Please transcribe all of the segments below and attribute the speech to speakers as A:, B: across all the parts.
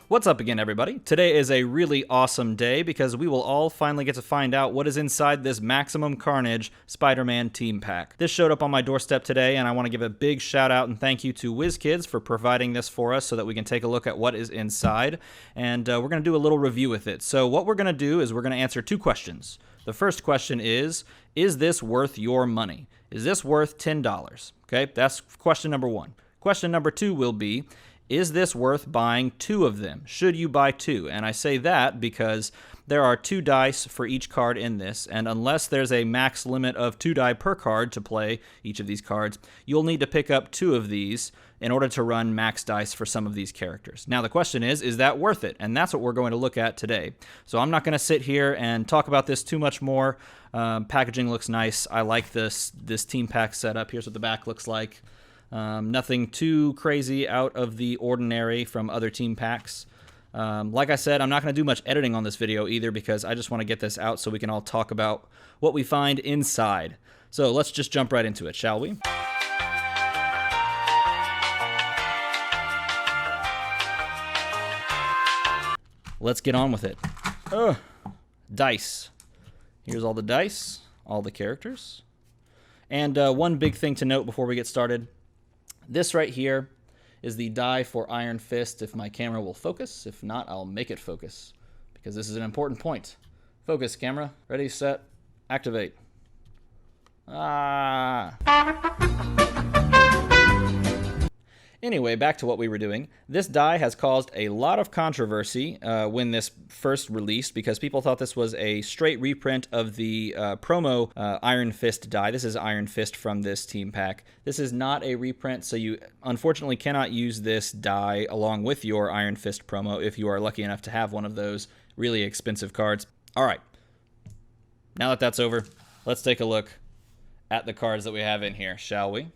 A: What's up again, everybody? Today is a really awesome day because we will all finally get to find out what is inside this Maximum Carnage Spider-Man team pack. This showed up on my doorstep today, and I want to give a big shout out and thank you to WizKids for providing this for us so that we can take a look at what is inside, and we're going to do a little review with it. So what we're going to do is we're going to answer two questions. The first question is this worth your money? Is this worth $10? Okay, that's question number one. Question number two will be, is this worth buying two of them? Should you buy two? And I say that because there are 2 dice for each card in this, and unless there's a max limit of 2 die per card to play each of these cards, you'll need to pick up 2 of these in order to run max dice for some of these characters. Now the question is that worth it? And that's what we're going to look at today. So I'm not going to sit here and talk about this too much more. Packaging looks nice. I like this team pack setup. Here's what the back looks like. Nothing too crazy out of the ordinary from other team packs. Like I said, I'm not going to do much editing on this video either because I just want to get this out so we can all talk about what we find inside. So let's just jump right into it, shall we? Let's get on with it. Dice. Here's all the dice, all the characters. And one big thing to note before we get started. This right here is the die for Iron Fist, if my camera will focus. If not, I'll make it focus, because this is an important point. Focus, camera. Ready, set, activate. Anyway, back to what we were doing. This die has caused a lot of controversy when this first released because people thought this was a straight reprint of the promo Iron Fist die. This is Iron Fist from this team pack. This is not a reprint, so you unfortunately cannot use this die along with your Iron Fist promo if you are lucky enough to have one of those really expensive cards. All right, now that that's over, let's take a look at the cards that we have in here, shall we?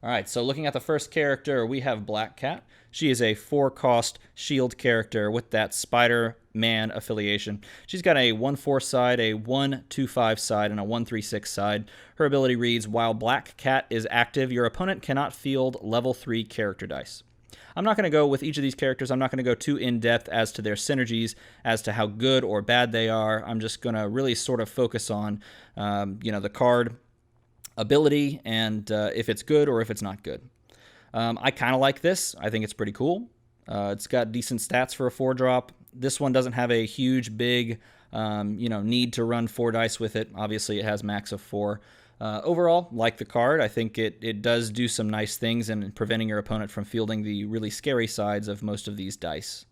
A: All right, so looking at the first character, we have Black Cat. She is a 4-cost shield character with that Spider-Man affiliation. She's got a 1/4 side, a 1/2/5 side, and a 1/3/6 side. Her ability reads, while Black Cat is active, your opponent cannot field level 3 character dice. I'm not going to go with each of these characters. I'm not going to go too in-depth as to their synergies, as to how good or bad they are. I'm just going to really sort of focus on, the card ability and if it's good or if it's not good. I kind of like this. I think it's pretty cool. It's got decent stats for a 4-drop. This one doesn't have a huge, big, need to run 4 dice with it. Obviously, it has max of 4. Overall, like the card, I think it does do some nice things in preventing your opponent from fielding the really scary sides of most of these dice.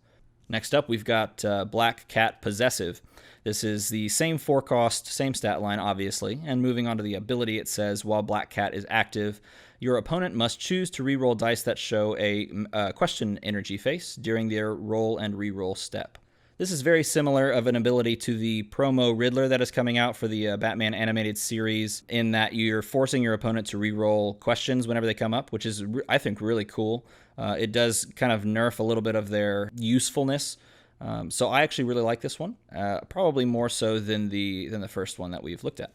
A: Next up, we've got Black Cat Possessive. This is the same 4-cost, same stat line, obviously. And moving on to the ability, it says, while Black Cat is active, your opponent must choose to reroll dice that show a question energy face during their roll and reroll step. This is very similar of an ability to the promo Riddler that is coming out for the Batman animated series, in that you're forcing your opponent to reroll questions whenever they come up, which is, I think, really cool. It does kind of nerf a little bit of their usefulness. So I actually really like this one, probably more so than the first one that we've looked at.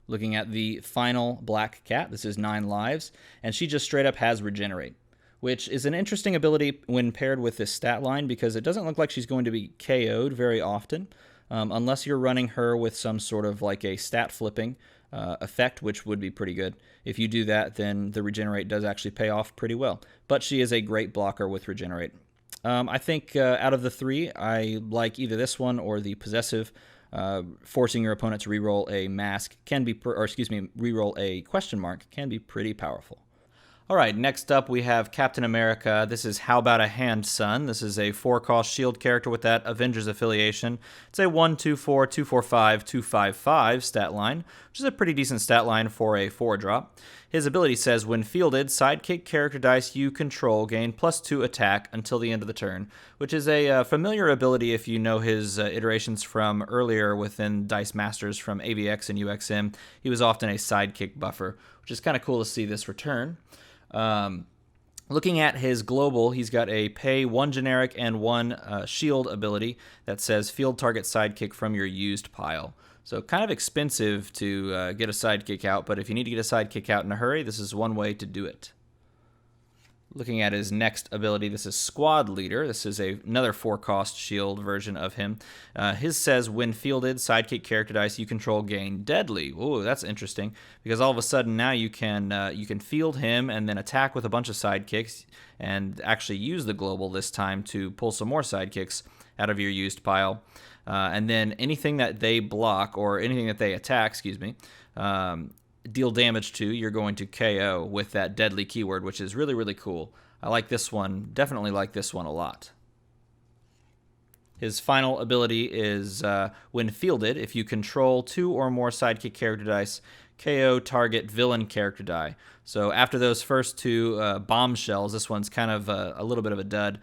A: Looking at the final Black Cat, this is 9 lives, and she just straight up has Regenerate, which is an interesting ability when paired with this stat line because it doesn't look like she's going to be KO'd very often, unless you're running her with some sort of like a stat flipping effect, which would be pretty good. If you do that, then the Regenerate does actually pay off pretty well, but she is a great blocker with Regenerate. I think out of the 3, I like either this one or the Possessive. Forcing your opponent to reroll a mask can be, reroll a question mark can be pretty powerful. All right, next up we have Captain America. This is How About a Hand, Son? This is a 4-cost shield character with that Avengers affiliation. It's a 1/2/4, 2/4/5, 2/5/5 stat line, which is a pretty decent stat line for a 4-drop. His ability says, when fielded, sidekick character dice you control gain +2 attack until the end of the turn, which is a familiar ability if you know his iterations from earlier within Dice Masters from AVX and UXM. He was often a sidekick buffer, which is kind of cool to see this return. Looking at his global, he's got a pay 1 generic and 1 shield ability that says field target sidekick from your used pile. So kind of expensive to get a sidekick out, but if you need to get a sidekick out in a hurry, this is one way to do it. Looking at his next ability, this is Squad Leader. This is another 4-cost shield version of him. His says, when fielded, sidekick character dice you control gain deadly. Ooh, that's interesting, because all of a sudden now you can field him and then attack with a bunch of sidekicks and actually use the global this time to pull some more sidekicks out of your used pile. And then anything that they block or anything that they attack, deal damage to, you're going to KO with that deadly keyword, which is really, really cool. I like this one, definitely like this one a lot. His final ability is, when fielded, if you control 2 or more sidekick character dice, KO target villain character die. So after those first 2 bombshells, this one's kind of a little bit of a dud.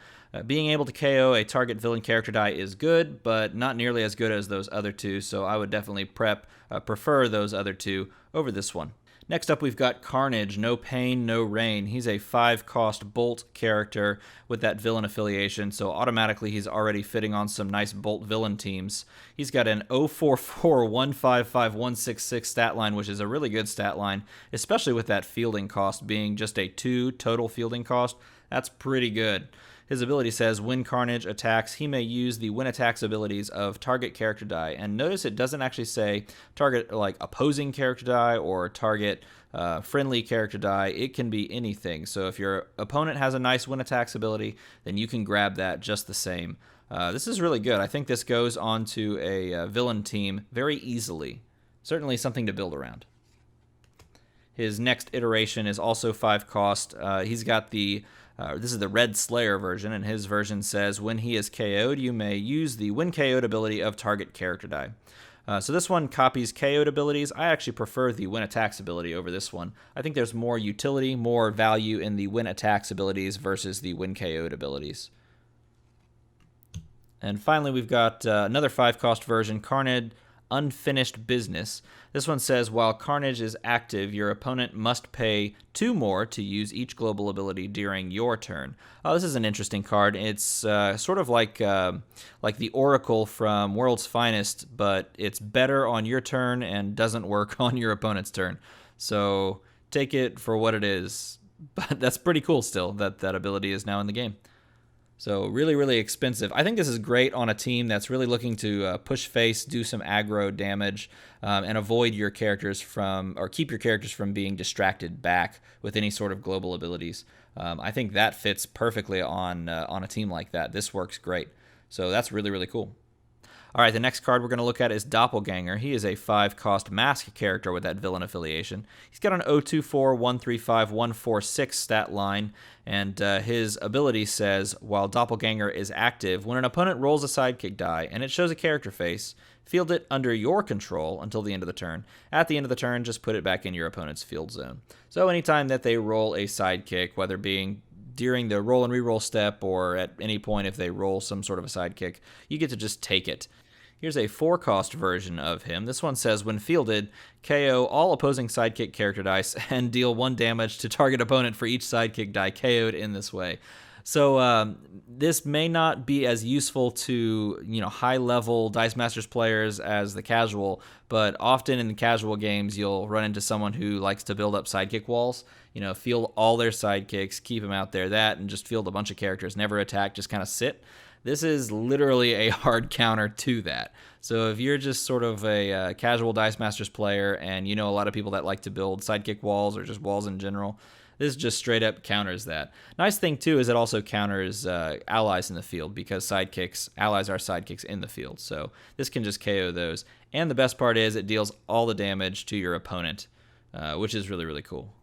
A: Being able to KO a target villain character die is good, but not nearly as good as those other 2, so I would definitely prefer those other 2 over this one. Next up, we've got Carnage, No Pain, No Rain. He's a 5-cost Bolt character with that villain affiliation, so automatically he's already fitting on some nice Bolt villain teams. He's got an 044, 155, 166 stat line, which is a really good stat line, especially with that fielding cost being just a 2 total fielding cost. That's pretty good. His ability says, when Carnage attacks, he may use the when attacks abilities of target character die. And notice it doesn't actually say target like opposing character die or target friendly character die. It can be anything. So if your opponent has a nice when attacks ability, then you can grab that just the same. This is really good. I think this goes onto a villain team very easily. Certainly something to build around. His next iteration is also 5-cost. He's got this is the Red Slayer version, and his version says, when he is KO'd, you may use the when KO'd ability of target character die. So this one copies KO'd abilities. I actually prefer the when attacks ability over this one. I think there's more utility, more value in the when attacks abilities versus the when KO'd abilities. And finally, we've got another 5-cost version, Carnage, Unfinished Business. This one says, while Carnage is active, your opponent must pay 2 more to use each global ability during your turn. Oh, this is an interesting card. It's sort of like the Oracle from World's Finest, but it's better on your turn and doesn't work on your opponent's turn. So take it for what it is. But that's pretty cool still, that ability is now in the game. So really, really expensive. I think this is great on a team that's really looking to push face, do some aggro damage, and avoid your characters keep your characters from being distracted back with any sort of global abilities. I think that fits perfectly on a team like that. This works great. So that's really, really cool. All right, the next card we're going to look at is Doppelganger. He is a 5-cost mask character with that villain affiliation. He's got an 024, 135, 146 stat line, and his ability says, while Doppelganger is active, when an opponent rolls a sidekick die and it shows a character face, field it under your control until the end of the turn. At the end of the turn, just put it back in your opponent's field zone. So anytime that they roll a sidekick, whether being during the roll and reroll step or at any point if they roll some sort of a sidekick, you get to just take it. Here's a 4-cost version of him. This one says, when fielded, KO all opposing sidekick character dice and deal 1 damage to target opponent for each sidekick die KO'd in this way. So this may not be as useful to high-level Dice Masters players as the casual, but often in the casual games you'll run into someone who likes to build up sidekick walls. Field all their sidekicks, keep them out there, and just field a bunch of characters, never attack, just kind of sit. This is literally a hard counter to that. So if you're just sort of a casual Dice Masters player and a lot of people that like to build sidekick walls or just walls in general, this just straight up counters that. Nice thing too is it also counters allies in the field, because allies are sidekicks in the field. So this can just KO those. And the best part is it deals all the damage to your opponent, which is really, really cool.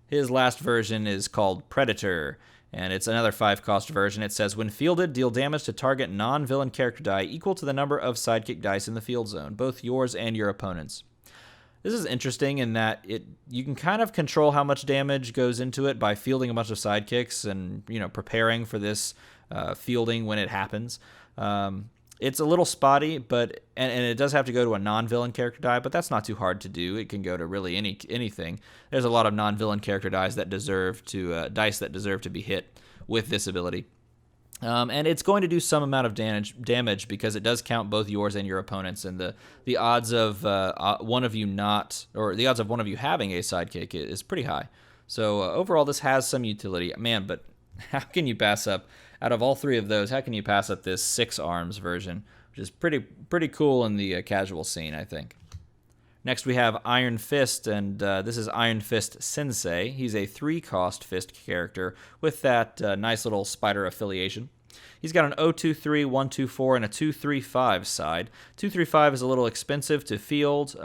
A: His last version is called Predator, and it's another 5-cost version. It says, when fielded, deal damage to target non-villain character die equal to the number of sidekick dice in the field zone, both yours and your opponent's. This is interesting in that you can kind of control how much damage goes into it by fielding a bunch of sidekicks and preparing for this fielding when it happens. It's a little spotty, but and it does have to go to a non-villain character die, but that's not too hard to do. It can go to really anything. There's a lot of non-villain character dice that deserve to be hit with this ability. And it's going to do some amount of damage because it does count both yours and your opponent's, and the odds of one of you having a sidekick is pretty high. So overall, this has some utility. Man, but how can you pass up, out of all three of those, how can you pass up this 6 arms version, which is pretty cool in the casual scene, I think. Next we have Iron Fist, and this is Iron Fist Sensei. He's a 3-cost Fist character with that nice little spider affiliation. He's got an 023, 124, and a 235 side. 235 is a little expensive to field.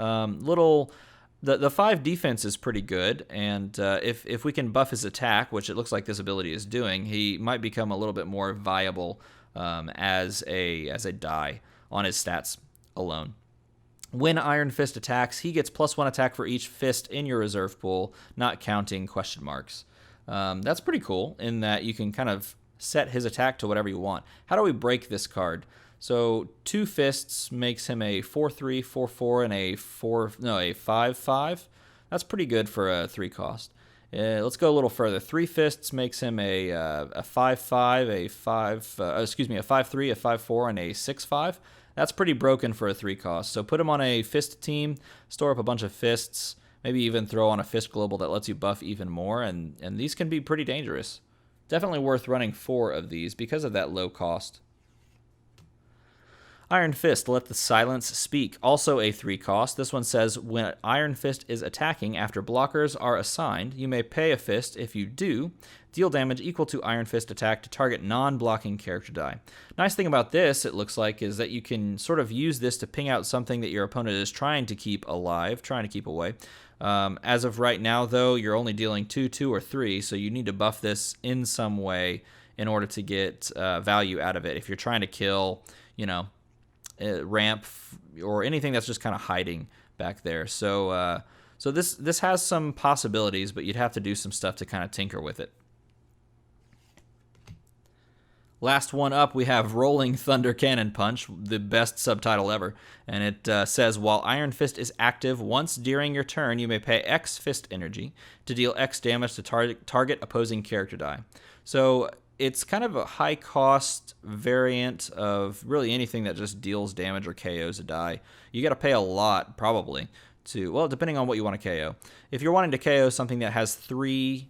A: The 5 defense is pretty good, and if we can buff his attack, which it looks like this ability is doing, he might become a little bit more viable as a die on his stats alone. When Iron Fist attacks, he gets +1 attack for each fist in your reserve pool, not counting question marks. That's pretty cool in that you can kind of set his attack to whatever you want. How do we break this card? So 2 fists makes him a 4/3, 4/4, and a 5/5. That's pretty good for a 3-cost. Let's go a little further. 3 fists makes him a 5/5, a 5/3, a 5/4, and a 6/5. That's pretty broken for a 3-cost. So put him on a fist team, store up a bunch of fists, maybe even throw on a fist global that lets you buff even more, and these can be pretty dangerous. Definitely worth running 4 of these because of that low cost. Iron Fist, Let the Silence Speak, also a 3-cost. This one says, when Iron Fist is attacking after blockers are assigned, you may pay a fist. If you do, deal damage equal to Iron Fist attack to target non-blocking character die. Nice thing about this, it looks like, is that you can sort of use this to ping out something that your opponent is trying to keep alive, trying to keep away. As of right now, though, you're only dealing 2, 2, or 3, so you need to buff this in some way in order to get value out of it. If you're trying to kill, ramp or anything that's just kind of hiding back there. So this has some possibilities, but you'd have to do some stuff to kind of tinker with it. Last one up, we have Rolling Thunder Cannon Punch, the best subtitle ever. And it says, while Iron Fist is active, once during your turn, you may pay X Fist Energy to deal X damage to target opposing character die. So it's kind of a high-cost variant of really anything that just deals damage or KOs a die. You got to pay a lot, probably, depending on what you want to KO. If you're wanting to KO something that has 3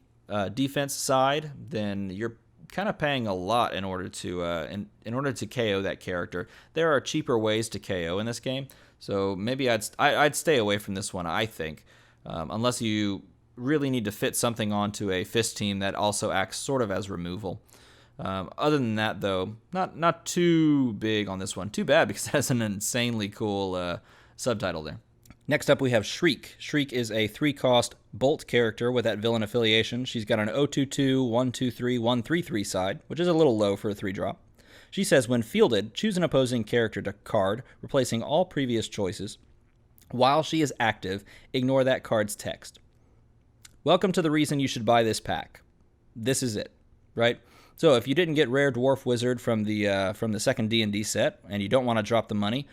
A: defense side, then you're kind of paying a lot in order to in order to KO that character. There are cheaper ways to KO in this game, so maybe I'd stay away from this one, I think, unless you really need to fit something onto a fist team that also acts sort of as removal. Other than that, though, not too big on this one. Too bad, because it has an insanely cool subtitle there. Next up, we have Shriek. Shriek is a 3-cost Bolt character with that villain affiliation. She's got an 022, 123, 133 side, which is a little low for a 3-drop. She says, when fielded, choose an opposing character to card, replacing all previous choices. While she is active, ignore that card's text. Welcome to the reason you should buy this pack. This is it, right? So if you didn't get Rare Dwarf Wizard from the second D&D set, and you don't want to drop the money,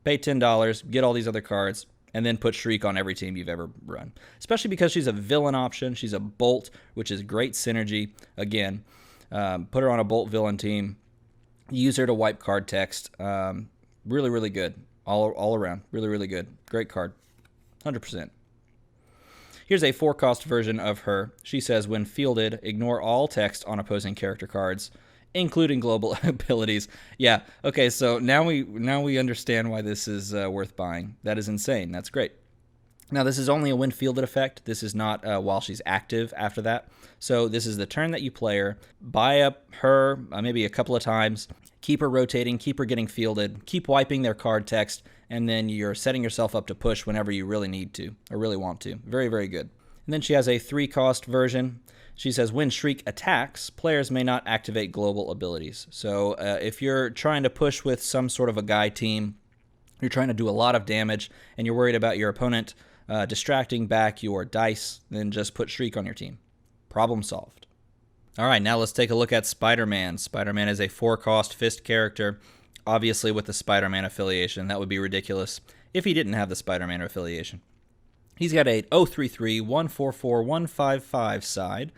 A: pay $10, get all these other cards, and then put Shriek on every team you've ever run. Especially because she's a villain option. She's a Bolt, which is great synergy. Again, put her on a Bolt villain team. Use her to wipe card text. Really, really good. All around. Really, really good. Great card. 100%. Here's a 4-cost version of her. She says, when fielded, ignore all text on opposing character cards, including global abilities. Yeah, okay, so now we understand why this is worth buying. That is insane. That's great. Now, this is only a when fielded effect. This is not while she's active after that. So this is the turn that you play her. Buy up her maybe a couple of times. Keep her rotating. Keep her getting fielded. Keep wiping their card text. And then you're setting yourself up to push whenever you really need to or really want to. Very, very good. And then she has a 3-cost version. She says, when Shriek attacks, players may not activate global abilities. So if you're trying to push with some sort of a guy team, you're trying to do a lot of damage, and you're worried about your opponent distracting back your dice, then just put Shriek on your team. Problem solved. All right, now let's take a look at Spider-Man. Spider-Man is a 4-cost fist character. Obviously, with the Spider-Man affiliation, that would be ridiculous if he didn't have the Spider-Man affiliation. He's got a 033, 144, 155 side,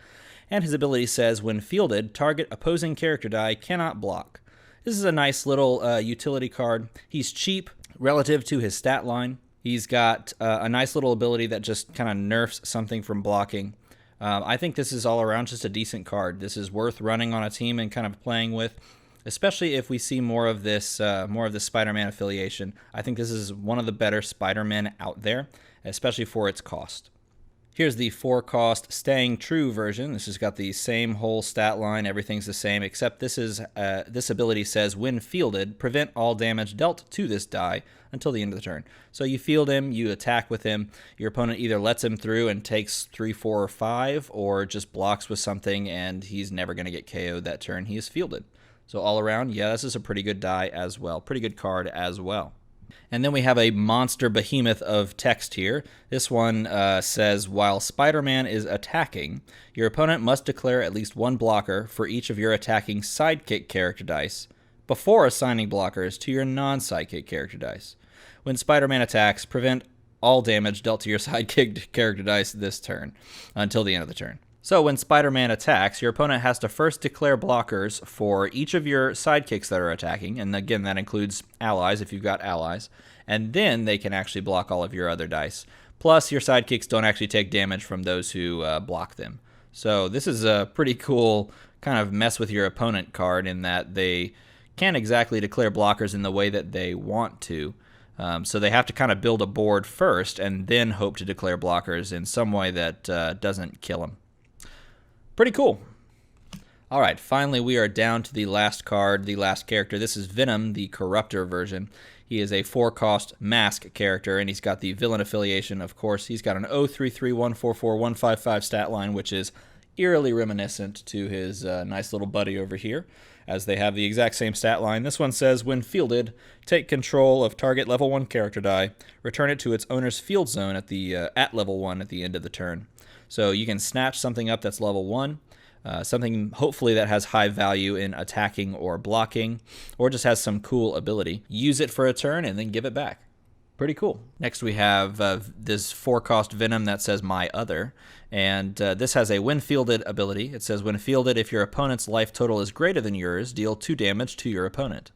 A: and his ability says, when fielded, target opposing character die cannot block. This is a nice little utility card. He's cheap relative to his stat line. He's got a nice little ability that just kind of nerfs something from blocking. I think this is all around just a decent card. This is worth running on a team and kind of playing with, especially if we see more of this Spider-Man affiliation. I think this is one of the better Spider-Man out there, especially for its cost. Here's the 4-cost Staying True version. This has got the same whole stat line. Everything's the same, except this ability says, when fielded, prevent all damage dealt to this die until the end of the turn. So you field him, you attack with him. Your opponent either lets him through and takes 3, 4, or 5, or just blocks with something, and he's never going to get KO'd that turn he is fielded. So all around, yeah, this is a pretty good die as well. Pretty good card as well. And then we have a monster behemoth of text here. This one says, while Spider-Man is attacking, your opponent must declare at least one blocker for each of your attacking sidekick character dice before assigning blockers to your non-sidekick character dice. When Spider-Man attacks, prevent all damage dealt to your sidekick character dice this turn until the end of the turn. So when Spider-Man attacks, your opponent has to first declare blockers for each of your sidekicks that are attacking, and again, that includes allies if you've got allies, and then they can actually block all of your other dice. Plus, your sidekicks don't actually take damage from those who block them. So this is a pretty cool kind of mess with your opponent card in that they can't exactly declare blockers in the way that they want to. So they have to kind of build a board first and then hope to declare blockers in some way that doesn't kill them. Pretty cool. All right, finally we are down to the last card, the last character. This is Venom, the Corruptor version. He is a 4-cost mask character, and he's got the villain affiliation, of course. He's got an 033144155 stat line, which is eerily reminiscent to his nice little buddy over here, as they have the exact same stat line. This one says, when fielded, take control of target level 1 character die, return it to its owner's field zone at level 1 at the end of the turn. So you can snatch something up that's level 1, something hopefully that has high value in attacking or blocking, or just has some cool ability. Use it for a turn and then give it back. Pretty cool. Next we have this 4-cost Venom that says My Other, and this has a when fielded ability. It says when fielded, if your opponent's life total is greater than yours, deal 2 damage to your opponent.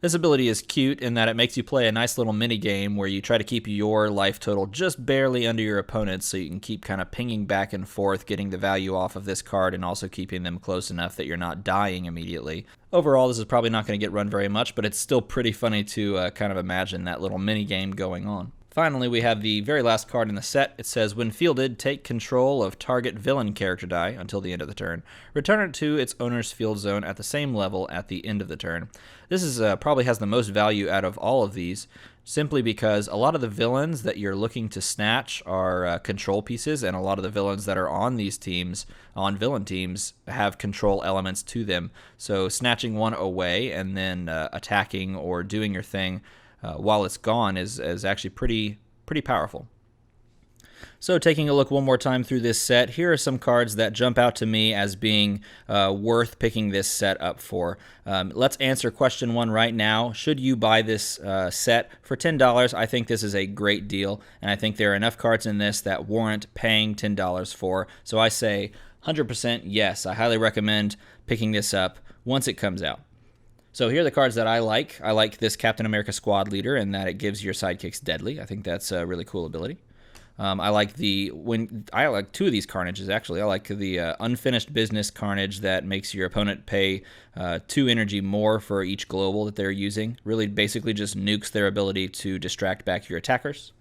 A: This ability is cute in that it makes you play a nice little mini game where you try to keep your life total just barely under your opponent's, so you can keep kind of pinging back and forth, getting the value off of this card and also keeping them close enough that you're not dying immediately. Overall, this is probably not going to get run very much, but it's still pretty funny to kind of imagine that little mini game going on. Finally, we have the very last card in the set. It says, when fielded, take control of target villain character die until the end of the turn. Return it to its owner's field zone at the same level at the end of the turn. This is probably has the most value out of all of these, simply because a lot of the villains that you're looking to snatch are control pieces, and a lot of the villains that are on these teams, on villain teams, have control elements to them. So snatching one away and then attacking or doing your thing while it's gone is actually pretty powerful. So taking a look one more time through this set, here are some cards that jump out to me as being worth picking this set up for. Let's answer question 1 right now. Should you buy this set for $10? I think this is a great deal, and I think there are enough cards in this that warrant paying $10 for. So I say 100% yes. I highly recommend picking this up once it comes out. So here are the cards that I like. I like this Captain America Squad Leader in that it gives your sidekicks deadly. I think that's a really cool ability. I like 2 of these Carnages, actually. I like the Unfinished Business Carnage that makes your opponent pay 2 energy more for each global that they're using. Really basically just nukes their ability to distract back your attackers.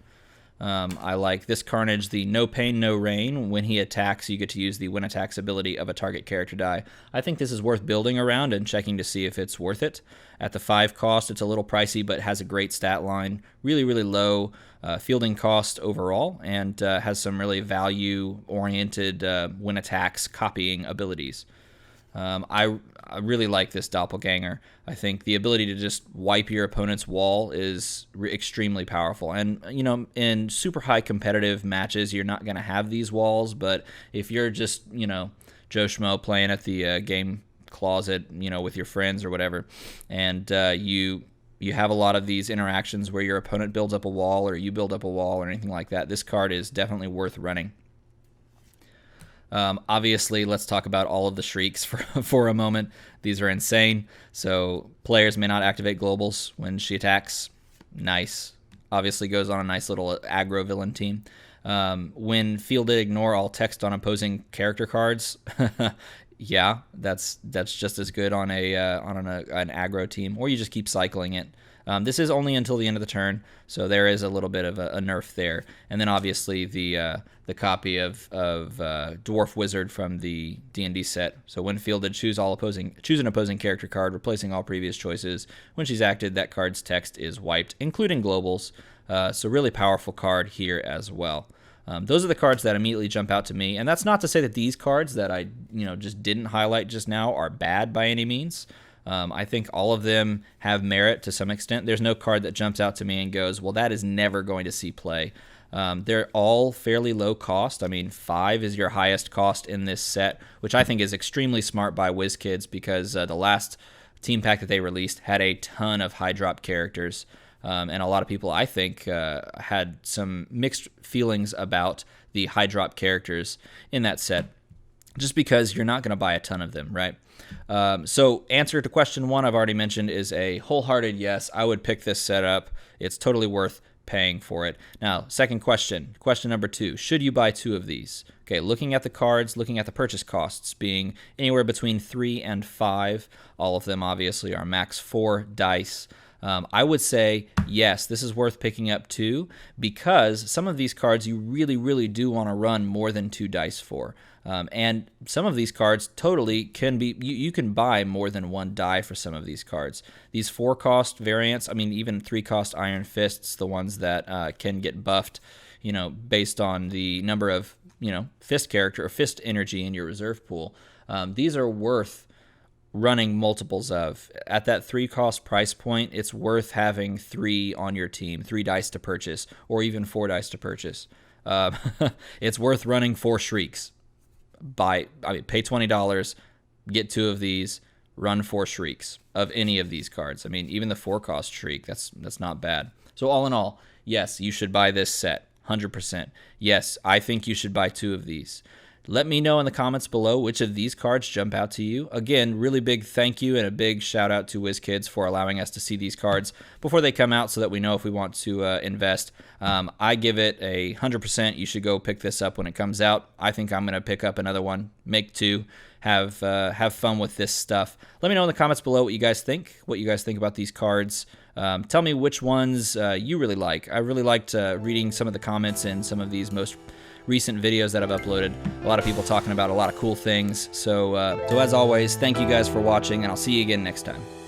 A: I like this Carnage, the No Pain, No Rain. When he attacks, you get to use the When Attacks ability of a target character die. I think this is worth building around and checking to see if it's worth it. At the 5 cost, it's a little pricey, but has a great stat line. Really, really low fielding cost overall, and has some really value-oriented When Attacks copying abilities. I really like this Doppelganger. I think the ability to just wipe your opponent's wall is extremely powerful. And, you know, in super high competitive matches, you're not going to have these walls. But if you're just, you know, Joe Schmo playing at the game closet, you know, with your friends or whatever, and you have a lot of these interactions where your opponent builds up a wall or you build up a wall or anything like that, this card is definitely worth running. Obviously, let's talk about all of the shrieks for a moment. These are insane. So players may not activate globals when she attacks. Nice. obviously goes on a nice little aggro villain team. When fielded, ignore all text on opposing character cards. Yeah, that's just as good on an aggro team, or you just keep cycling it. This is only until the end of the turn, so there is a little bit of a nerf there. And then obviously the copy of Dwarf Wizard from the D&D set. So when fielded, choose an opposing character card, replacing all previous choices. When she's acted, that card's text is wiped, including globals. So really powerful card here as well. Those are the cards that immediately jump out to me, and that's not to say that these cards that I just didn't highlight just now are bad by any means. I think all of them have merit to some extent. There's no card that jumps out to me and goes, well, that is never going to see play. They're all fairly low cost. I mean, 5 is your highest cost in this set, which I think is extremely smart by WizKids, because the last team pack that they released had a ton of high drop characters. And a lot of people, I think, had some mixed feelings about the high drop characters in that set, just because you're not going to buy a ton of them, right? So answer to question 1 I've already mentioned is a wholehearted yes. I would pick this set up. It's totally worth paying for it. Now, second question number 2, should you buy 2 of these? Okay, looking at the cards, looking at the purchase costs being anywhere between 3 and 5. All of them obviously are max 4 dice. I would say, yes, this is worth picking up 2, because some of these cards you really, really do want to run more than 2 dice for. And some of these cards totally can be, you can buy more than 1 die for some of these cards. These 4-cost variants, I mean, even 3-cost Iron Fists, the ones that can get buffed, based on the number of, fist character or fist energy in your reserve pool. These are worth running multiples of. At that 3-cost price point, it's worth having 3 on your team, 3 dice to purchase, or even 4 dice to purchase. It's worth running 4 Shrieks. Pay $20, get 2 of these, run 4 Shrieks of any of these cards. I mean, even the 4-cost Shriek, that's not bad. So all in all, yes, you should buy this set, 100%. Yes, I think you should buy 2 of these. Let me know in the comments below which of these cards jump out to you. Again, really big thank you and a big shout out to WizKids for allowing us to see these cards before they come out, so that we know if we want to invest. I give it 100%. You should go pick this up when it comes out. I think I'm going to pick up another one, make 2, have fun with this stuff. Let me know in the comments below what you guys think about these cards. Tell me which ones you really like. I really liked reading some of the comments in some of these most recent videos that I've uploaded. A lot of people talking about a lot of cool things. So as always, thank you guys for watching, and I'll see you again next time.